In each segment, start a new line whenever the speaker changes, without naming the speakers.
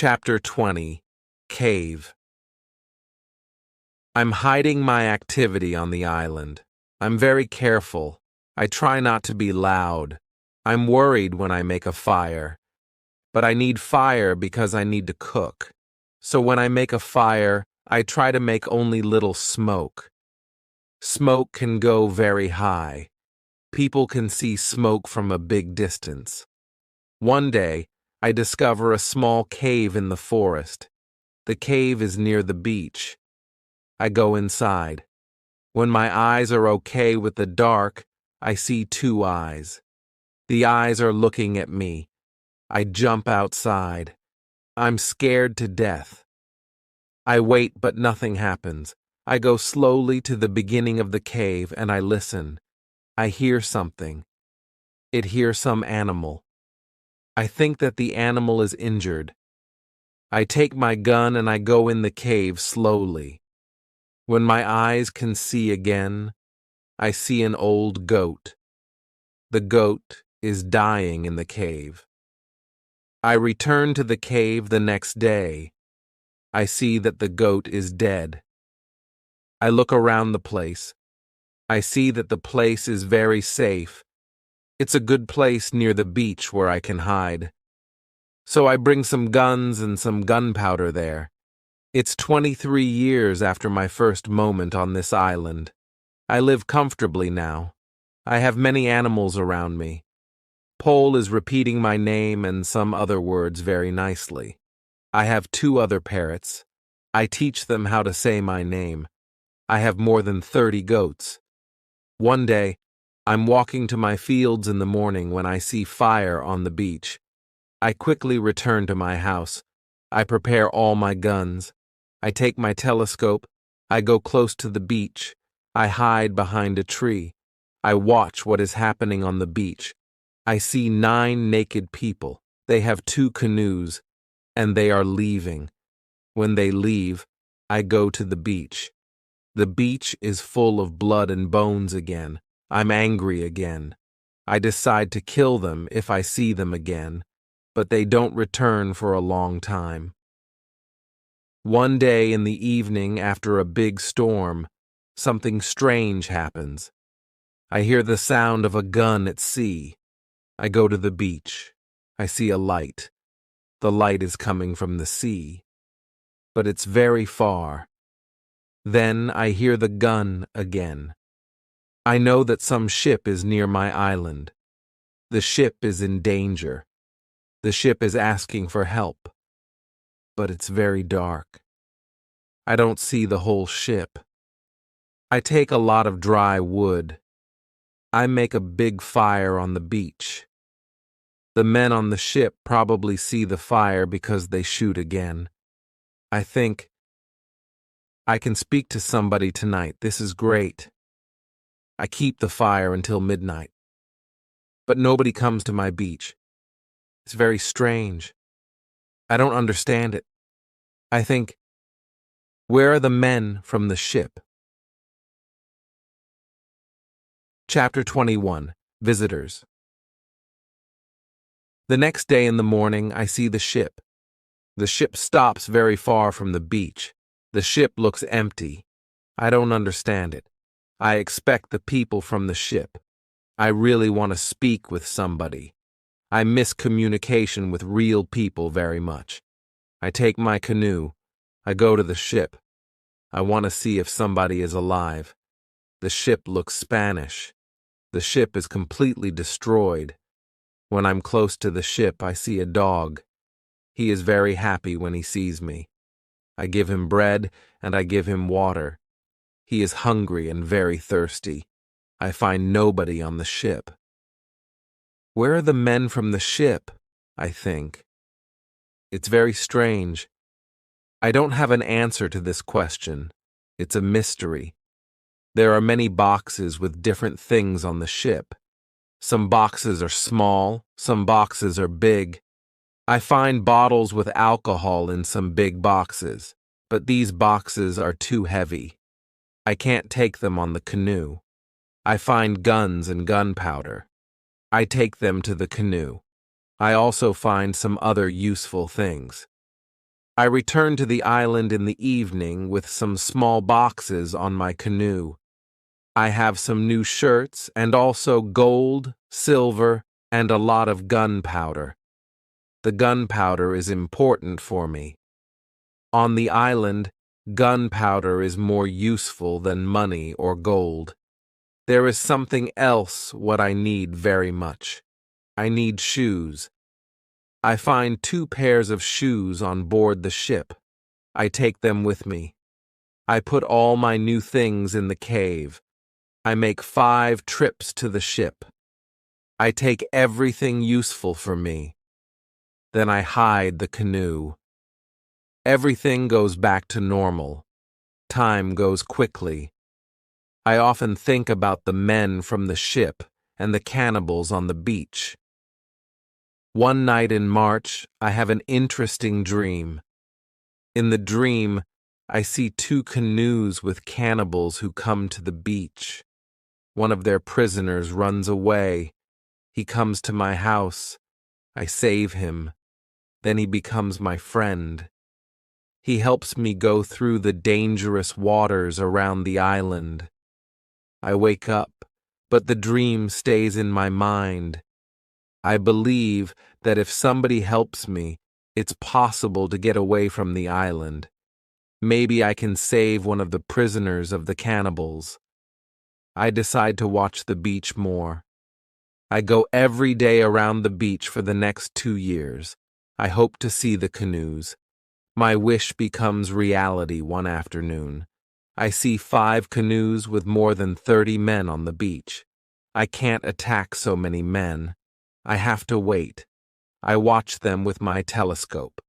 Chapter 20 Cave. I'm hiding my activity on the island. I'm very careful. I try not to be loud. I'm worried when I make a fire. But I need fire because I need to cook. So when I make a fire, I try to make only little smoke. Smoke can go very high. People can see smoke from a big distance. One day, I discover a small cave in the forest. The cave is near the beach. I go inside. When my eyes are okay with the dark, I see two eyes. The eyes are looking at me. I jump outside. I'm scared to death. I wait, but nothing happens. I go slowly to the beginning of the cave and I listen. I hear something. It hears some animal. I think that the animal is injured. I take my gun and I go in the cave slowly. When my eyes can see again, I see an old goat. The goat is dying in the cave. I return to the cave the next day. I see that the goat is dead. I look around the place. I see that the place is very safe. It's a good place near the beach where I can hide. So I bring some guns and some gunpowder there. It's 23 years after my first moment on this island. I live comfortably now. I have many animals around me. Pole is repeating my name and some other words very nicely. I have two other parrots. I teach them how to say my name. I have more than 30 goats. One day, I'm walking to my fields in the morning when I see fire on the beach. I quickly return to my house. I prepare all my guns. I take my telescope. I go close to the beach. I hide behind a tree. I watch what is happening on the beach. I see 9 naked people. They have 2 canoes, and they are leaving. When they leave, I go to the beach. The beach is full of blood and bones again. I'm angry again. I decide to kill them if I see them again, but they don't return for a long time. One day in the evening after a big storm, something strange happens. I hear the sound of a gun at sea. I go to the beach. I see a light. The light is coming from the sea, but it's very far. Then I hear the gun again. I know that some ship is near my island. The ship is in danger. The ship is asking for help. But it's very dark. I don't see the whole ship. I take a lot of dry wood. I make a big fire on the beach. The men on the ship probably see the fire because they shoot again. I think, I can speak to somebody tonight. This is great. I keep the fire until midnight. But nobody comes to my beach. It's very strange. I don't understand it. I think, where are the men from the ship? Chapter 21 Visitors. The next day in the morning, I see the ship. The ship stops very far from the beach. The ship looks empty. I don't understand it. I expect the people from the ship. I really want to speak with somebody. I miss communication with real people very much. I take my canoe. I go to the ship. I want to see if somebody is alive. The ship looks Spanish. The ship is completely destroyed. When I'm close to the ship, I see a dog. He is very happy when he sees me. I give him bread and I give him water. He is hungry and very thirsty. I find nobody on the ship. Where are the men from the ship? I think. It's very strange. I don't have an answer to this question. It's a mystery. There are many boxes with different things on the ship. Some boxes are small, some boxes are big. I find bottles with alcohol in some big boxes, but these boxes are too heavy. I can't take them on the canoe. I find guns and gunpowder. I take them to the canoe. I also find some other useful things. I return to the island in the evening with some small boxes on my canoe. I have some new shirts and also gold, silver, and a lot of gunpowder. The gunpowder is important for me. On the island, gunpowder is more useful than money or gold. There is something else what I need very much. I need shoes. I find 2 pairs of shoes on board the ship. I take them with me. I put all my new things in the cave. I make 5 trips to the ship. I take everything useful for me. Then I hide the canoe. Everything goes back to normal. Time goes quickly. I often think about the men from the ship and the cannibals on the beach. One night in March, I have an interesting dream. In the dream, I see 2 canoes with cannibals who come to the beach. One of their prisoners runs away. He comes to my house. I save him. Then he becomes my friend. He helps me go through the dangerous waters around the island. I wake up, but the dream stays in my mind. I believe that if somebody helps me, it's possible to get away from the island. Maybe I can save one of the prisoners of the cannibals. I decide to watch the beach more. I go every day around the beach for the next 2 years. I hope to see the canoes. My wish becomes reality one afternoon. I see 5 canoes with more than 30 men on the beach. I can't attack so many men. I have to wait. I watch them with my telescope.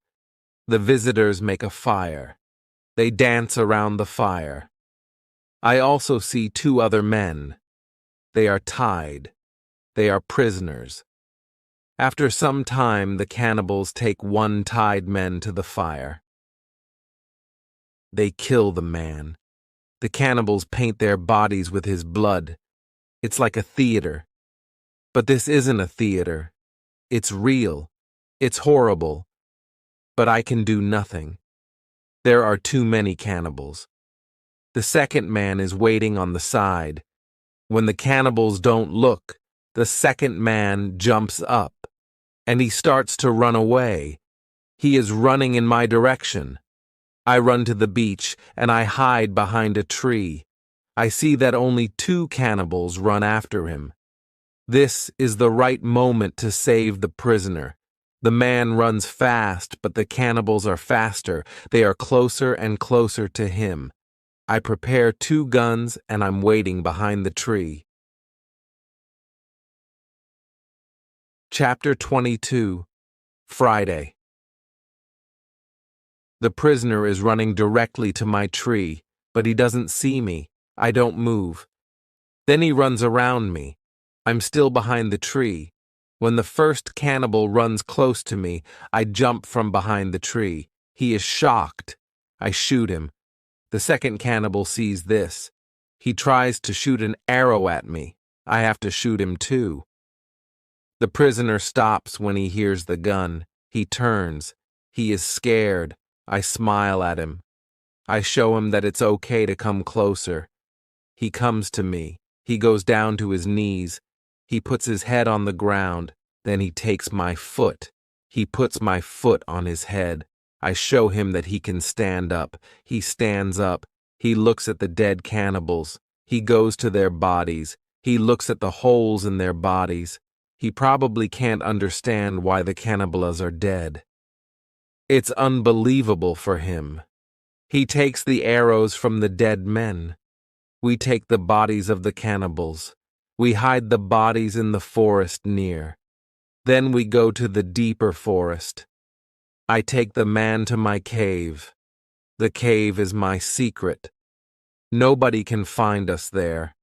The visitors make a fire. They dance around the fire. I also see 2 other men. They are tied. They are prisoners. After some time, the cannibals take 1 tied man to the fire. They kill the man. The cannibals paint their bodies with his blood. It's like a theater. But this isn't a theater. It's real. It's horrible. But I can do nothing. There are too many cannibals. The second man is waiting on the side. When the cannibals don't look, the second man jumps up, and he starts to run away. He is running in my direction. I run to the beach, and I hide behind a tree. I see that only 2 cannibals run after him. This is the right moment to save the prisoner. The man runs fast, but the cannibals are faster. They are closer and closer to him. I prepare 2 guns, and I'm waiting behind the tree. Chapter 22. Friday. The prisoner is running directly to my tree, but he doesn't see me. I don't move. Then he runs around me. I'm still behind the tree. When the first cannibal runs close to me, I jump from behind the tree. He is shocked. I shoot him. The second cannibal sees this. He tries to shoot an arrow at me. I have to shoot him too. The prisoner stops when he hears the gun. He turns. He is scared. I smile at him. I show him that it's okay to come closer. He comes to me. He goes down to his knees. He puts his head on the ground. Then he takes my foot. He puts my foot on his head. I show him that he can stand up. He stands up. He looks at the dead cannibals. He goes to their bodies. He looks at the holes in their bodies. He probably can't understand why the cannibals are dead. It's unbelievable for him. He takes the arrows from the dead men. We take the bodies of the cannibals. We hide the bodies in the forest near. Then we go to the deeper forest. I take the man to my cave. The cave is my secret. Nobody can find us there.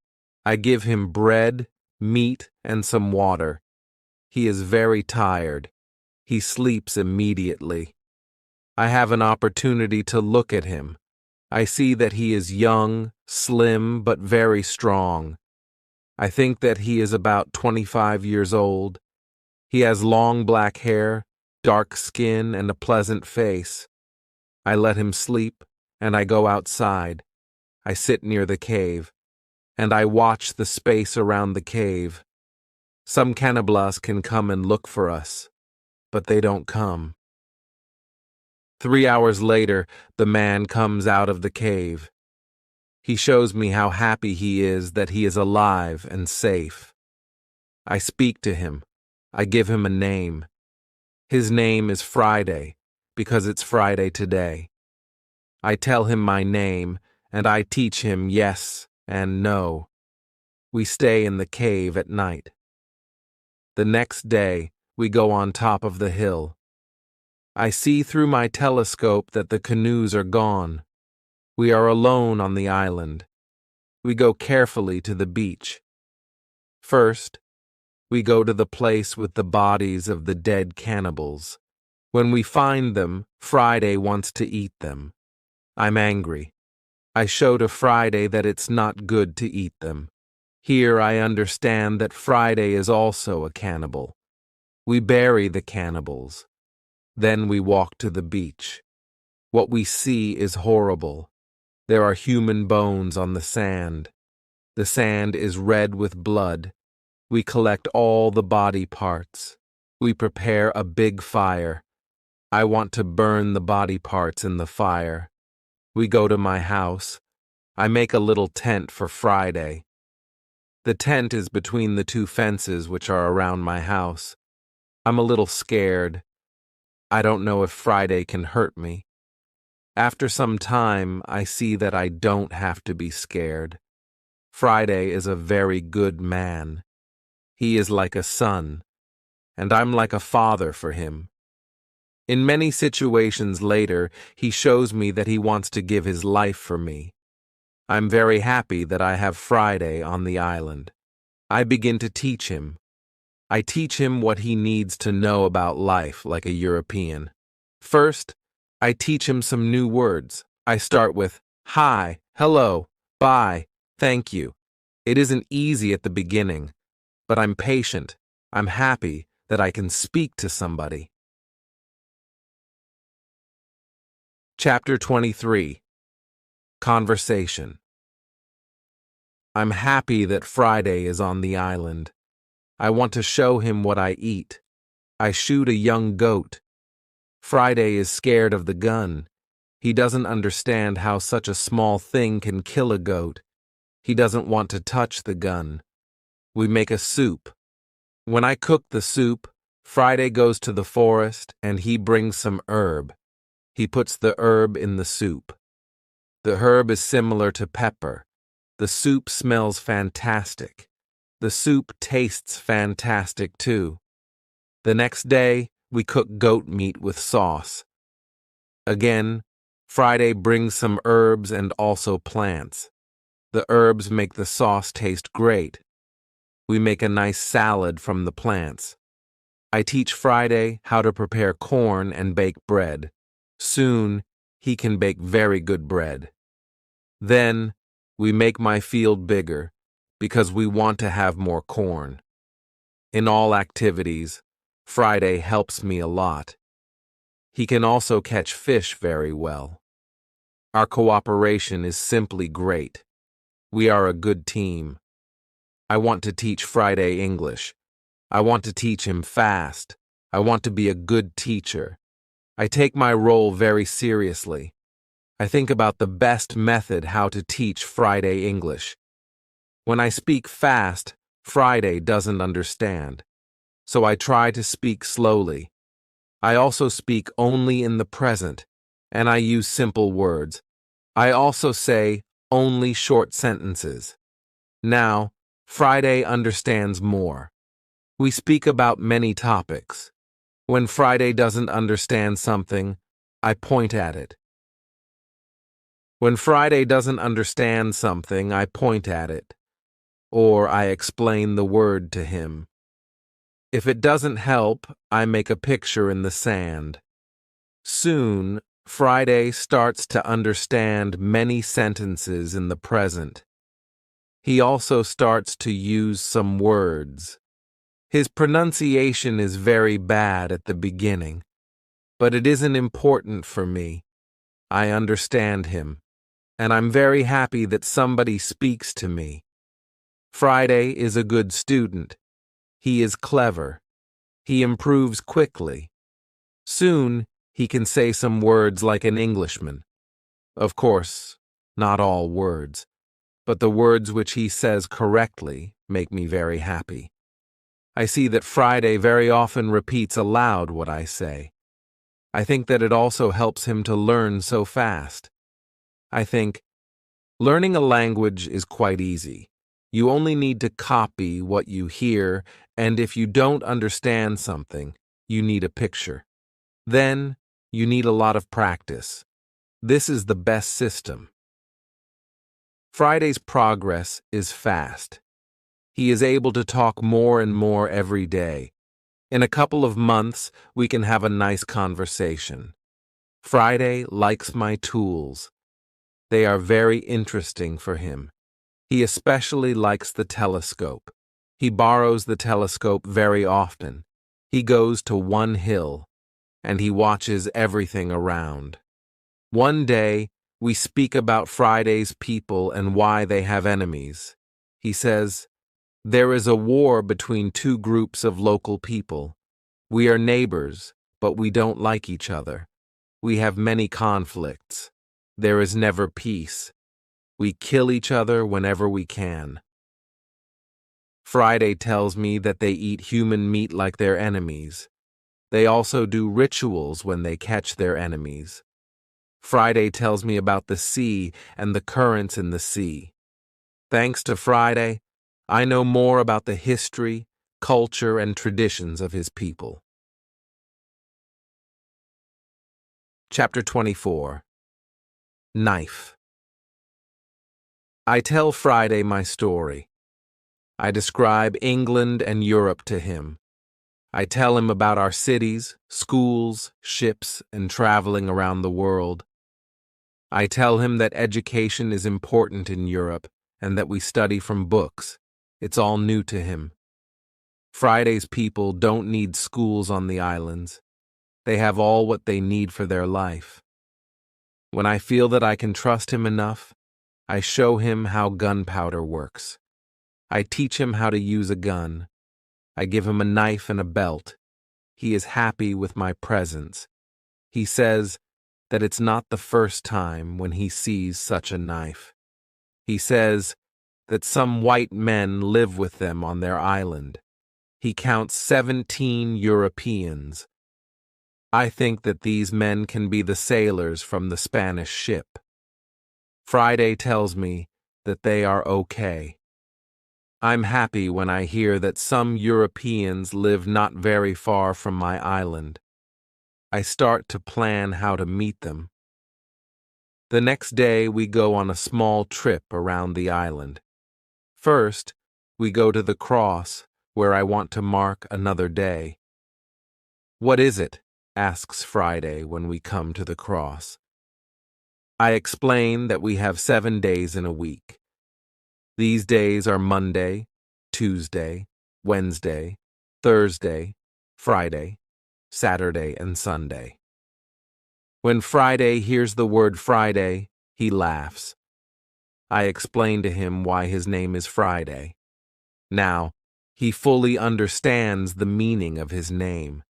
I give him bread, meat, and some water. He is very tired. He sleeps immediately. I have an opportunity to look at him. I see that he is young, slim, but very strong. I think that he is about 25 years old. He has long black hair, dark skin, and a pleasant face. I let him sleep, and I go outside. I sit near the cave, and I watch the space around the cave. Some cannibals can come and look for us, but they don't come. 3 hours later, the man comes out of the cave. He shows me how happy he is that he is alive and safe. I speak to him. I give him a name. His name is Friday, because it's Friday today. I tell him my name, and I teach him yes and no. We stay in the cave at night. The next day, we go on top of the hill. I see through my telescope that the canoes are gone. We are alone on the island. We go carefully to the beach. First, we go to the place with the bodies of the dead cannibals. When we find them, Friday wants to eat them. I'm angry. I show to Friday that it's not good to eat them. Here I understand that Friday is also a cannibal. We bury the cannibals. Then we walk to the beach. What we see is horrible. There are human bones on the sand. The sand is red with blood. We collect all the body parts. We prepare a big fire. I want to burn the body parts in the fire. We go to my house. I make a little tent for Friday. The tent is between the two fences which are around my house. I'm a little scared. I don't know if Friday can hurt me. After some time, I see that I don't have to be scared. Friday is a very good man. He is like a son, and I'm like a father for him. In many situations later, he shows me that he wants to give his life for me. I'm very happy that I have Friday on the island. I begin to teach him. I teach him what he needs to know about life like a European. First, I teach him some new words. I start with hi, hello, bye, thank you. It isn't easy at the beginning, but I'm patient. I'm happy that I can speak to somebody. Chapter 23. Conversation. I'm happy that Friday is on the island. I want to show him what I eat. I shoot a young goat. Friday is scared of the gun. He doesn't understand how such a small thing can kill a goat. He doesn't want to touch the gun. We make a soup. When I cook the soup, Friday goes to the forest and he brings some herb. He puts the herb in the soup. The herb is similar to pepper. The soup smells fantastic. The soup tastes fantastic too. The next day, we cook goat meat with sauce. Again, Friday brings some herbs and also plants. The herbs make the sauce taste great. We make a nice salad from the plants. I teach Friday how to prepare corn and bake bread. Soon, he can bake very good bread. Then, we make my field bigger, because we want to have more corn. In all activities, Friday helps me a lot. He can also catch fish very well. Our cooperation is simply great. We are a good team. I want to teach Friday English. I want to teach him fast. I want to be a good teacher. I take my role very seriously. I think about the best method how to teach Friday English. When I speak fast, Friday doesn't understand, so I try to speak slowly. I also speak only in the present, and I use simple words. I also say only short sentences. Now, Friday understands more. We speak about many topics. When Friday doesn't understand something, I point at it. When Friday doesn't understand something, I point at it. Or I explain the word to him. If it doesn't help, I make a picture in the sand. Soon, Friday starts to understand many sentences in the present. He also starts to use some words. His pronunciation is very bad at the beginning, but it isn't important for me. I understand him, and I'm very happy that somebody speaks to me. Friday is a good student. He is clever. He improves quickly. Soon, he can say some words like an Englishman. Of course, not all words, but the words which he says correctly make me very happy. I see that Friday very often repeats aloud what I say. I think that it also helps him to learn so fast. I think learning a language is quite easy. You only need to copy what you hear, and if you don't understand something, you need a picture. Then, you need a lot of practice. This is the best system. Friday's progress is fast. He is able to talk more and more every day. In a couple of months, we can have a nice conversation. Friday likes my tools. They are very interesting for him. He especially likes the telescope. He borrows the telescope very often. He goes to one hill, and he watches everything around. One day, we speak about Friday's people and why they have enemies. He says, "There is a war between two groups of local people. We are neighbors, but we don't like each other. We have many conflicts. There is never peace. We kill each other whenever we can." Friday tells me that they eat human meat like their enemies. They also do rituals when they catch their enemies. Friday tells me about the sea and the currents in the sea. Thanks to Friday, I know more about the history, culture, and traditions of his people. Chapter 24. Knife. I tell Friday my story. I describe England and Europe to him. I tell him about our cities, schools, ships, and traveling around the world. I tell him that education is important in Europe and that we study from books. It's all new to him. Friday's people don't need schools on the islands. They have all what they need for their life. When I feel that I can trust him enough, I show him how gunpowder works. I teach him how to use a gun. I give him a knife and a belt. He is happy with my presence. He says that it's not the first time when he sees such a knife. He says that some white men live with them on their island. He counts 17 Europeans. I think that these men can be the sailors from the Spanish ship. Friday tells me that they are okay. I'm happy when I hear that some Europeans live not very far from my island. I start to plan how to meet them. The next day we go on a small trip around the island. First, we go to the cross, where I want to mark another day. "What is it?" asks Friday when we come to the cross. I explain that we have 7 days in a week. These days are Monday, Tuesday, Wednesday, Thursday, Friday, Saturday, and Sunday. When Friday hears the word Friday, he laughs. I explain to him why his name is Friday. Now, he fully understands the meaning of his name.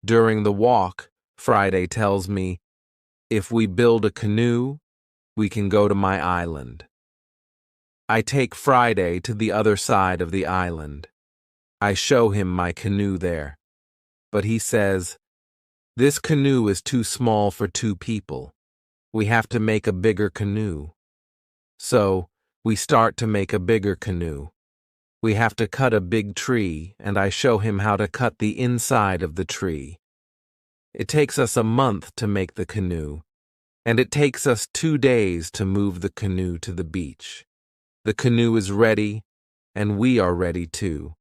During the walk, Friday tells me, if we build a canoe, we can go to my island. I take Friday to the other side of the island. I show him my canoe there. But he says, "This canoe is too small for 2 people. We have to make a bigger canoe." So, we start to make a bigger canoe. We have to cut a big tree, and I show him how to cut the inside of the tree. It takes us a month to make the canoe, and it takes us 2 days to move the canoe to the beach. The canoe is ready, and we are ready too.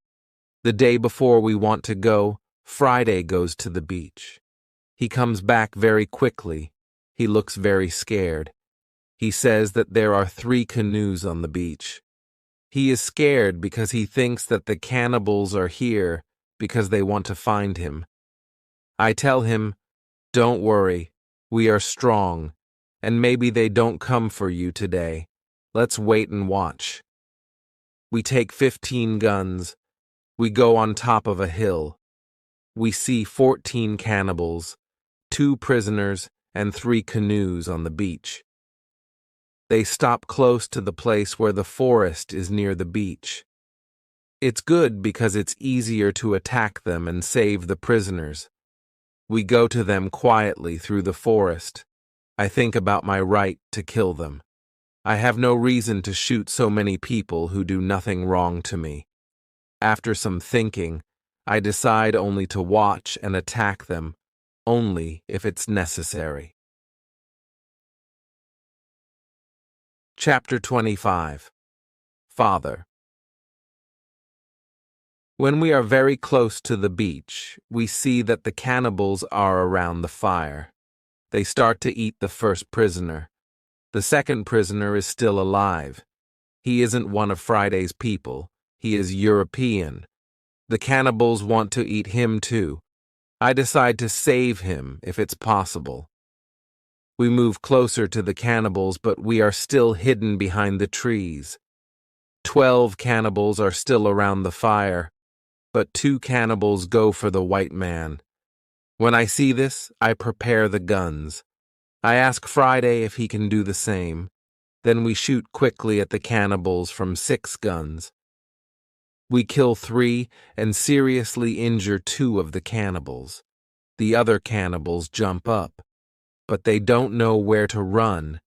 The day before we want to go, Friday goes to the beach. He comes back very quickly. He looks very scared. He says that there are 3 canoes on the beach. He is scared because he thinks that the cannibals are here because they want to find him. I tell him, "Don't worry, we are strong and maybe they don't come for you today. Let's wait and watch. We take 15 guns. We go on top of a hill. We see 14 cannibals, 2 prisoners, and 3 canoes on the beach. They stop close to the place where the forest is near the beach. It's good because it's easier to attack them and save the prisoners. We go to them quietly through the forest. I think about my right to kill them. I have no reason to shoot so many people who do nothing wrong to me. After some thinking, I decide only to watch and attack them, only if it's necessary. Chapter 25. Father. When we are very close to the beach, we see that the cannibals are around the fire. They start to eat the first prisoner. The second prisoner is still alive. He isn't one of Friday's people. He is European. The cannibals want to eat him too. I decide to save him if it's possible. We move closer to the cannibals, but we are still hidden behind the trees. 12 cannibals are still around the fire, but 2 cannibals go for the white man. When I see this, I prepare the guns. I ask Friday if he can do the same. Then we shoot quickly at the cannibals from 6 guns. We kill 3 and seriously injure 2 of the cannibals. The other cannibals jump up, but they don't know where to run.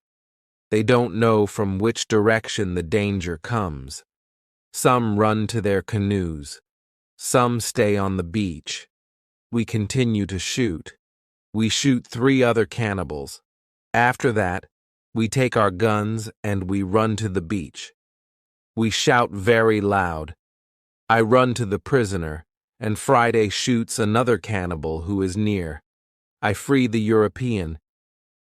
They don't know from which direction the danger comes. Some run to their canoes. Some stay on the beach. We continue to shoot. We shoot 3 other cannibals. After that, we take our guns and we run to the beach. We shout very loud. I run to the prisoner, and Friday shoots another cannibal who is near. I free the European.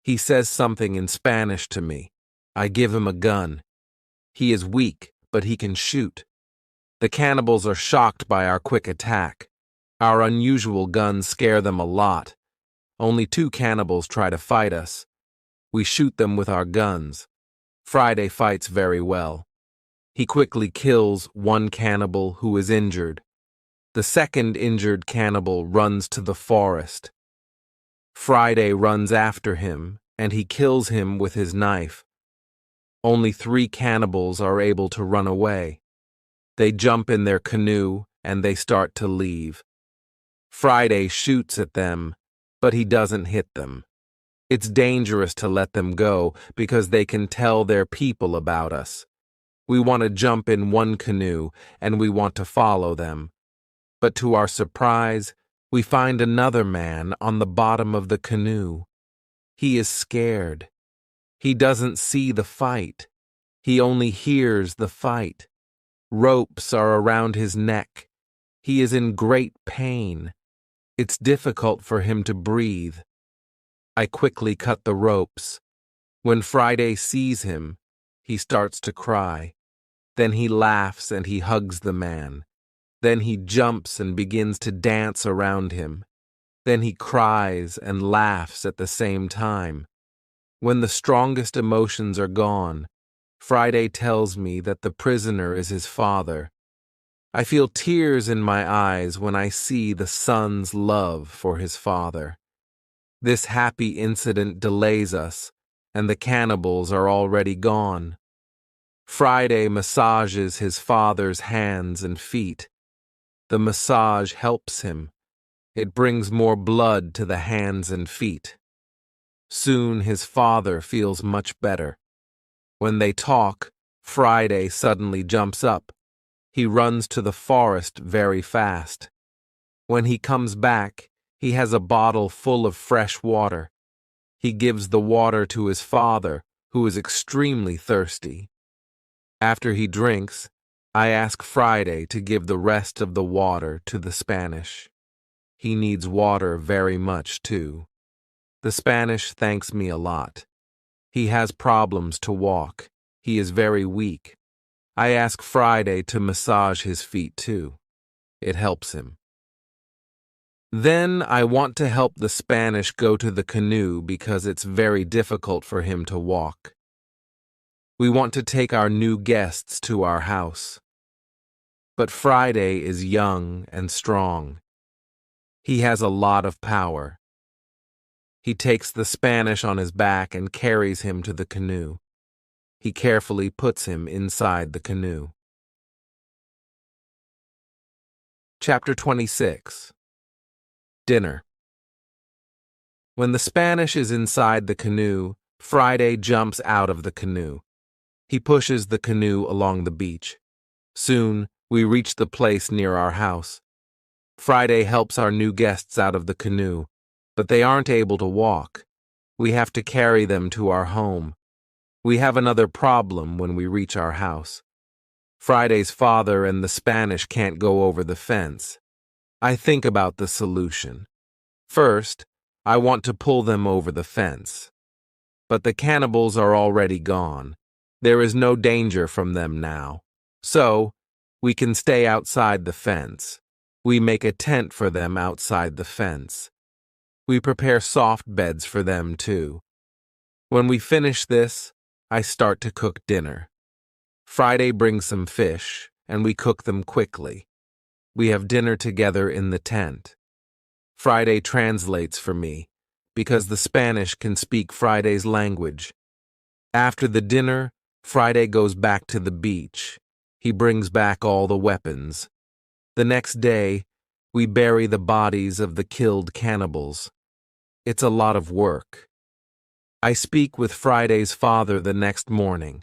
He says something in Spanish to me. I give him a gun. He is weak, but he can shoot. The cannibals are shocked by our quick attack. Our unusual guns scare them a lot. Only 2 cannibals try to fight us. We shoot them with our guns. Friday fights very well. He quickly kills 1 cannibal who is injured. The second injured cannibal runs to the forest. Friday runs after him, and he kills him with his knife. Only 3 cannibals are able to run away. They jump in their canoe, and they start to leave. Friday shoots at them, but he doesn't hit them. It's dangerous to let them go because they can tell their people about us. We want to jump in one canoe, and we want to follow them. But to our surprise, we find another man on the bottom of the canoe. He is scared. He doesn't see the fight. He only hears the fight. Ropes are around his neck. He is in great pain. It's difficult for him to breathe. I quickly cut the ropes. When Friday sees him, he starts to cry. Then he laughs and he hugs the man. Then he jumps and begins to dance around him. Then he cries and laughs at the same time. When the strongest emotions are gone, Friday tells me that the prisoner is his father. I feel tears in my eyes when I see the son's love for his father. This happy incident delays us, and the cannibals are already gone. Friday massages his father's hands and feet. The massage helps him. It brings more blood to the hands and feet. Soon his father feels much better. When they talk, Friday suddenly jumps up. He runs to the forest very fast. When he comes back, he has a bottle full of fresh water. He gives the water to his father, who is extremely thirsty. After he drinks, I ask Friday to give the rest of the water to the Spanish. He needs water very much, too. The Spanish thanks me a lot. He has problems to walk. He is very weak. I ask Friday to massage his feet, too. It helps him. Then I want to help the Spanish go to the canoe because it's very difficult for him to walk. We want to take our new guests to our house. But Friday is young and strong. He has a lot of power. He takes the Spanish on his back and carries him to the canoe. He carefully puts him inside the canoe. Chapter 26. Dinner. When the Spanish is inside the canoe, Friday jumps out of the canoe. He pushes the canoe along the beach. Soon, we reach the place near our house. Friday helps our new guests out of the canoe, but they aren't able to walk. We have to carry them to our home. We have another problem when we reach our house. Friday's father and the Spanish can't go over the fence. I think about the solution. First, I want to pull them over the fence. But the cannibals are already gone. There is no danger from them now. So, we can stay outside the fence. We make a tent for them outside the fence. We prepare soft beds for them too. When we finish this, I start to cook dinner. Friday brings some fish, and we cook them quickly. We have dinner together in the tent. Friday translates for me, because the Spanish can speak Friday's language. After the dinner, Friday goes back to the beach. He brings back all the weapons. The next day, we bury the bodies of the killed cannibals. It's a lot of work. I speak with Friday's father the next morning.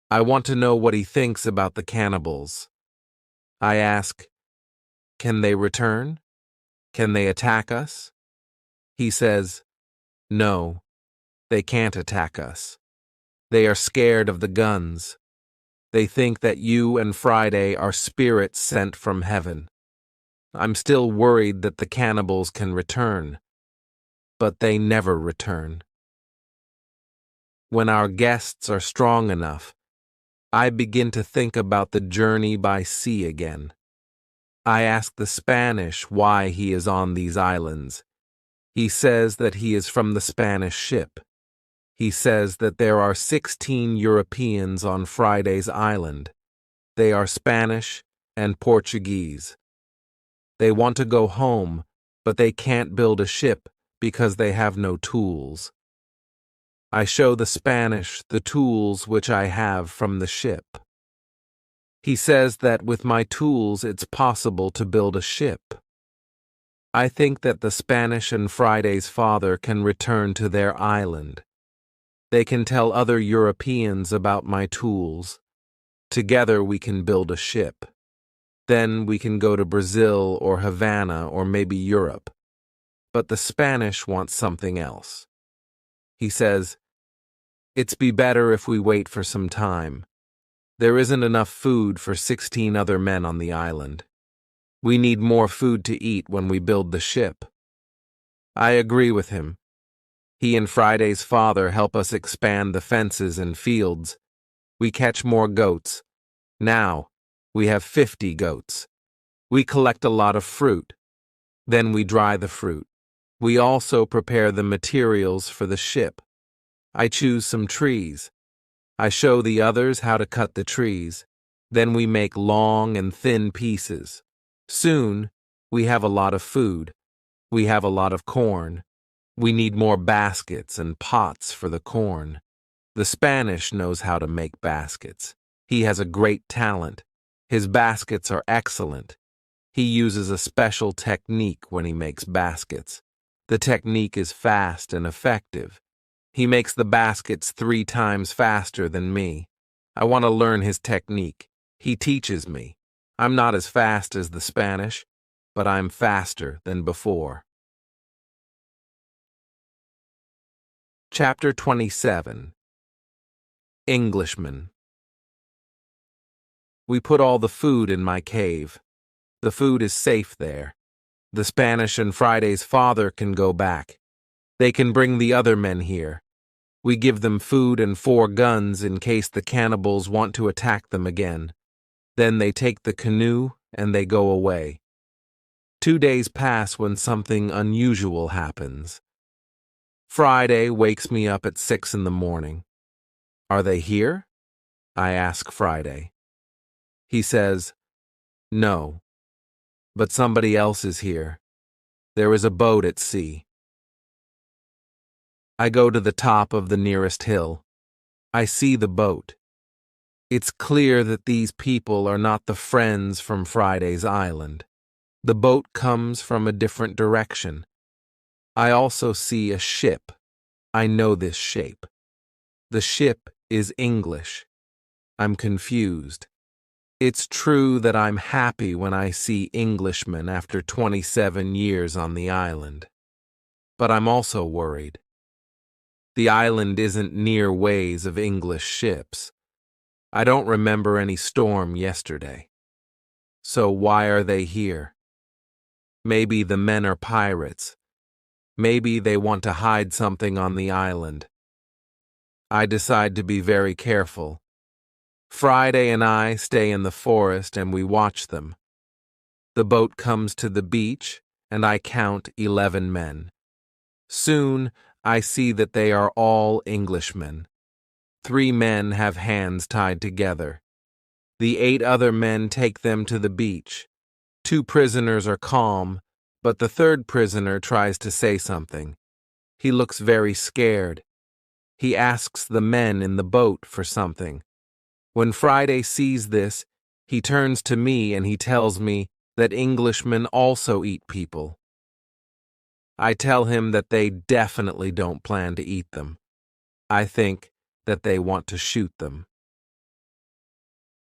I want to know what he thinks about the cannibals. I ask, can they return? Can they attack us? He says, no, they can't attack us. They are scared of the guns. They think that you and Friday are spirits sent from heaven. I'm still worried that the cannibals can return, but they never return. When our guests are strong enough, I begin to think about the journey by sea again. I ask the Spanish why he is on these islands. He says that he is from the Spanish ship. He says that there are 16 Europeans on Friday's island. They are Spanish and Portuguese. They want to go home, but they can't build a ship because they have no tools. I show the Spanish the tools which I have from the ship. He says that with my tools it's possible to build a ship. I think that the Spanish and Friday's father can return to their island. They can tell other Europeans about my tools. Together we can build a ship. Then we can go to Brazil or Havana or maybe Europe. But the Spanish want something else. He says, "It's be better if we wait for some time. There isn't enough food for 16 other men on the island. We need more food to eat when we build the ship." I agree with him. He and Friday's father help us expand the fences and fields. We catch more goats. Now, we have 50 goats. We collect a lot of fruit. Then we dry the fruit. We also prepare the materials for the ship. I choose some trees. I show the others how to cut the trees. Then we make long and thin pieces. Soon, we have a lot of food. We have a lot of corn. We need more baskets and pots for the corn. The Spanish knows how to make baskets. He has a great talent. His baskets are excellent. He uses a special technique when he makes baskets. The technique is fast and effective. He makes the baskets 3 times faster than me. I want to learn his technique. He teaches me. I'm not as fast as the Spanish, but I'm faster than before. Chapter 27. Englishmen. We put all the food in my cave. The food is safe there. The Spanish and Friday's father can go back. They can bring the other men here. We give them food and 4 guns in case the cannibals want to attack them again. Then they take the canoe and they go away. 2 days pass when something unusual happens. Friday wakes me up at 6 in the morning. Are they here? I ask Friday. He says, no, but somebody else is here. There is a boat at sea. I go to the top of the nearest hill. I see the boat. It's clear that these people are not the friends from Friday's island. The boat comes from a different direction. I also see a ship. I know this shape. The ship is English. I'm confused. It's true that I'm happy when I see Englishmen after 27 years on the island. But I'm also worried. The island isn't near ways of English ships. I don't remember any storm yesterday. So why are they here? Maybe the men are pirates. Maybe they want to hide something on the island. I decide to be very careful. Friday and I stay in the forest and we watch them. The boat comes to the beach and I count 11 men. Soon I see that they are all Englishmen. 3 men have hands tied together. The 8 other men take them to the beach. 2 prisoners are calm, but the 3rd prisoner tries to say something. He looks very scared. He asks the men in the boat for something. When Friday sees this, he turns to me and he tells me that Englishmen also eat people. I tell him that they definitely don't plan to eat them. I think that they want to shoot them.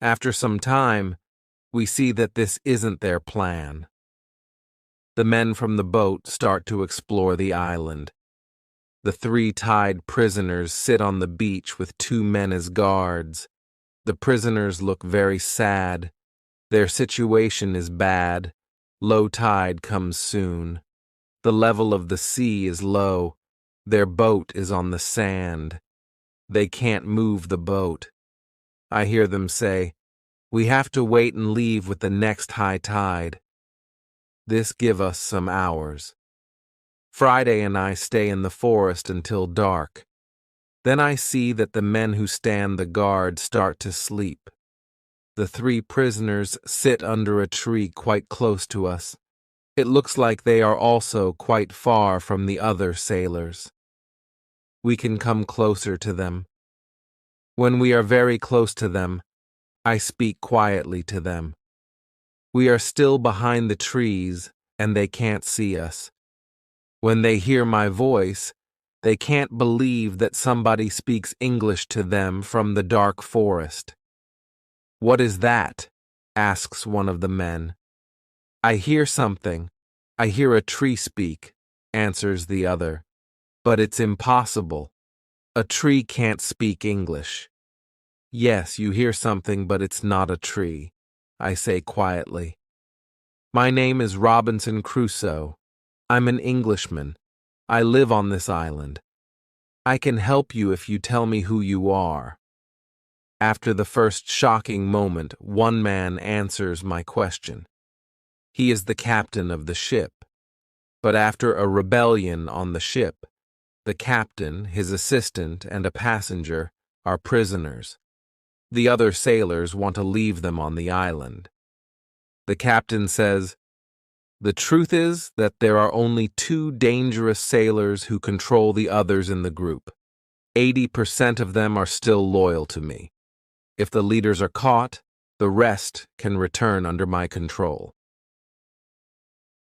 After some time, we see that this isn't their plan. The men from the boat start to explore the island. The 3 tied prisoners sit on the beach with 2 men as guards. The prisoners look very sad. Their situation is bad. Low tide comes soon. The level of the sea is low. Their boat is on the sand. They can't move the boat. I hear them say, "We have to wait and leave with the next high tide." This gives us some hours. Friday and I stay in the forest until dark. Then I see that the men who stand the guard start to sleep. The 3 prisoners sit under a tree quite close to us. It looks like they are also quite far from the other sailors. We can come closer to them. When we are very close to them, I speak quietly to them. We are still behind the trees, and they can't see us. When they hear my voice, they can't believe that somebody speaks English to them from the dark forest. "What is that?" asks one of the men. "I hear something. I hear a tree speak," answers the other. "But it's impossible. A tree can't speak English." "Yes, you hear something, but it's not a tree," I say quietly. "My name is Robinson Crusoe. I'm an Englishman. I live on this island. I can help you if you tell me who you are." After the first shocking moment, one man answers my question. He is the captain of the ship. But after a rebellion on the ship, the captain, his assistant, and a passenger are prisoners. The other sailors want to leave them on the island. The captain says, "The truth is that there are only 2 dangerous sailors who control the others in the group. 80% of them are still loyal to me. If the leaders are caught, the rest can return under my control.